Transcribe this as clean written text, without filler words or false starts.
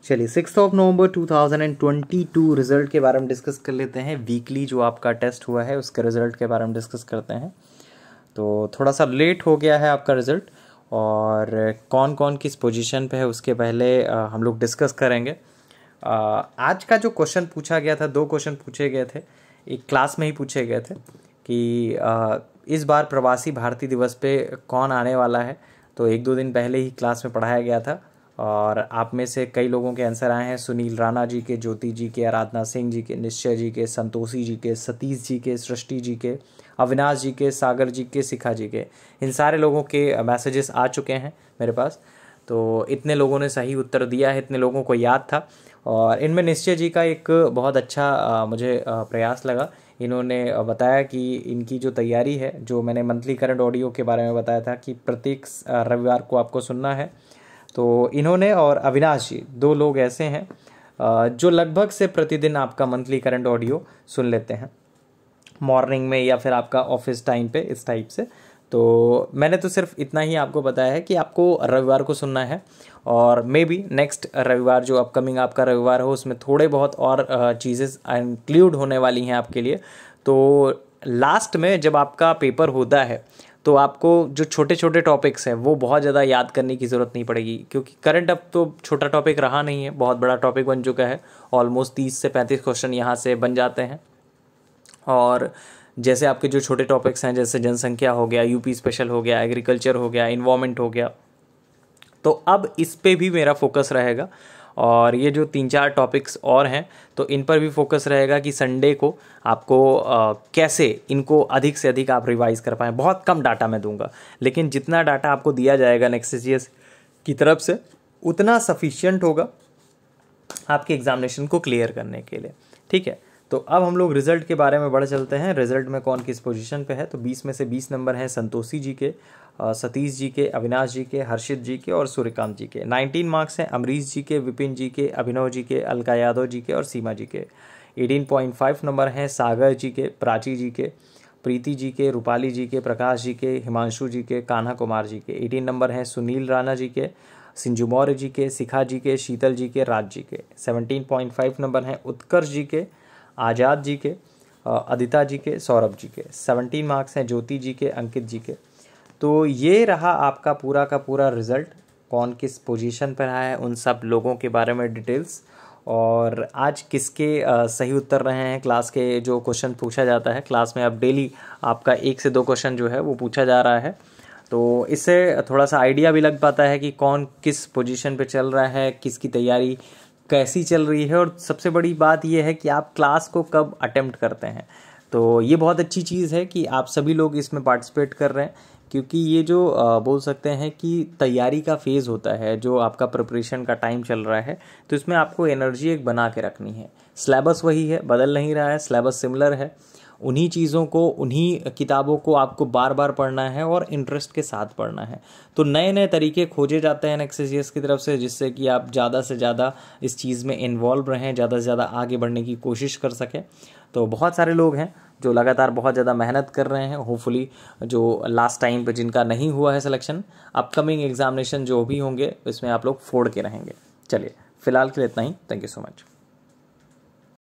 चलिए 6 नवंबर 2022 रिज़ल्ट के बारे में डिस्कस कर लेते हैं। वीकली जो आपका टेस्ट हुआ है उसके रिज़ल्ट के बारे में डिस्कस करते हैं। तो थोड़ा सा लेट हो गया है आपका रिज़ल्ट, और कौन कौन किस पोजीशन पे है उसके पहले हम लोग डिस्कस करेंगे। आज का जो क्वेश्चन पूछा गया था, 2 क्वेश्चन पूछे गए थे, एक क्लास में ही पूछे गए थे कि इस बार प्रवासी भारतीय दिवस पे कौन आने वाला है। तो 1-2 दिन पहले ही क्लास में पढ़ाया गया था और आप में से कई लोगों के आंसर आए हैं। सुनील राणा जी के, ज्योति जी के, आराधना सिंह जी के, निश्चय जी के, संतोषी जी के, सतीश जी के, सृष्टि जी के, अविनाश जी के, सागर जी के, शिखा जी के। इन सारे लोगों के मैसेजेस आ चुके हैं मेरे पास। तो इतने लोगों ने सही उत्तर दिया है, इतने लोगों को याद था। और इनमें निश्चय जी का एक बहुत अच्छा मुझे प्रयास लगा। इन्होंने बताया कि इनकी जो तैयारी है, जो मैंने मंथली करंट ऑडियो के बारे में बताया था कि प्रत्येक रविवार को आपको सुनना है, तो इन्होंने और अविनाश जी 2 लोग ऐसे हैं जो लगभग से प्रतिदिन आपका मंथली करंट ऑडियो सुन लेते हैं मॉर्निंग में या फिर आपका ऑफिस टाइम पे, इस टाइप से। तो मैंने तो सिर्फ इतना ही आपको बताया है कि आपको रविवार को सुनना है, और मे बी नेक्स्ट रविवार जो अपकमिंग आपका रविवार हो उसमें थोड़े बहुत और चीज़ें इंक्लूड होने वाली हैं आपके लिए। तो लास्ट में जब आपका पेपर होता है तो आपको जो छोटे छोटे टॉपिक्स हैं वो बहुत ज़्यादा याद करने की ज़रूरत नहीं पड़ेगी, क्योंकि करंट अब तो छोटा टॉपिक रहा नहीं है, बहुत बड़ा टॉपिक बन चुका है। ऑलमोस्ट 30 से 35 क्वेश्चन यहाँ से बन जाते हैं। और जैसे आपके जो छोटे टॉपिक्स हैं, जैसे जनसंख्या हो गया, यूपी स्पेशल हो गया, एग्रीकल्चर हो गया, इन्वायरमेंट हो गया, तो अब इस पे भी मेरा फोकस रहेगा। और ये जो 3-4 टॉपिक्स और हैं तो इन पर भी फोकस रहेगा कि संडे को आपको कैसे इनको अधिक से अधिक आप रिवाइज़ कर पाएँ। बहुत कम डाटा मैं दूंगा, लेकिन जितना डाटा आपको दिया जाएगा नेक्स्ट की तरफ से उतना सफिशिएंट होगा आपके एग्जामिनेशन को क्लियर करने के लिए। ठीक है, तो अब हम लोग रिजल्ट के बारे में बढ़ चलते हैं। रिजल्ट में कौन किस पोजीशन पे है। तो 20 में से 20 नंबर हैं संतोषी जी के, सतीश जी के, अविनाश जी के, हर्षित जी के और सूर्यकांत जी के। 19 मार्क्स हैं अमरीश जी के, विपिन जी के, अभिनव जी के, अलका यादव जी के और सीमा जी के। 18.5 नंबर हैं सागर जी के, प्राची जी के, प्रीति जी के, रूपाली जी के, प्रकाश जी के, हिमांशु जी के, कान्हा कुमार जी के। 18 नंबर हैं सुनील राणा जी के, सिंजू मौर्य जी के, शिखा जी के, शीतल जी के, राज जी के। 17.5 नंबर हैं उत्कर्ष जी के, आज़ाद जी के, अदिता जी के, सौरभ जी के। 17 मार्क्स हैं ज्योति जी के, अंकित जी के। तो ये रहा आपका पूरा का पूरा रिज़ल्ट। कौन किस पोजीशन पर है उन सब लोगों के बारे में डिटेल्स, और आज किसके सही उत्तर रहे हैं। क्लास के जो क्वेश्चन पूछा जाता है क्लास में, अब डेली आपका 1 से 2 क्वेश्चन जो है वो पूछा जा रहा है। तो इससे थोड़ा सा आइडिया भी लग पाता है कि कौन किस पोजीशन पे चल रहा है, किसकी तैयारी कैसी चल रही है। और सबसे बड़ी बात यह है कि आप क्लास को कब अटेम्प्ट करते हैं। तो ये बहुत अच्छी चीज़ है कि आप सभी लोग इसमें पार्टिसिपेट कर रहे हैं, क्योंकि ये जो बोल सकते हैं कि तैयारी का फेज़ होता है, जो आपका प्रिपरेशन का टाइम चल रहा है, तो इसमें आपको एनर्जी एक बना के रखनी है। सिलेबस वही है, बदल नहीं रहा है, सिलेबस सिमिलर है। उन्हीं चीज़ों को, उन्हीं किताबों को आपको बार बार पढ़ना है और इंटरेस्ट के साथ पढ़ना है। तो नए नए तरीके खोजे जाते हैं NXSGS की तरफ से, जिससे कि आप ज़्यादा से ज़्यादा इस चीज़ में इन्वॉल्व रहें, ज़्यादा से ज़्यादा आगे बढ़ने की कोशिश कर सकें। तो बहुत सारे लोग हैं जो लगातार बहुत ज़्यादा मेहनत कर रहे हैं। होपफुली जो लास्ट टाइम पे जिनका नहीं हुआ है सिलेक्शन, अपकमिंग एग्जामिनेशन जो भी होंगे इसमें आप लोग फोड़ के रहेंगे। चलिए, फिलहाल के लिए इतना ही। Thank you so much.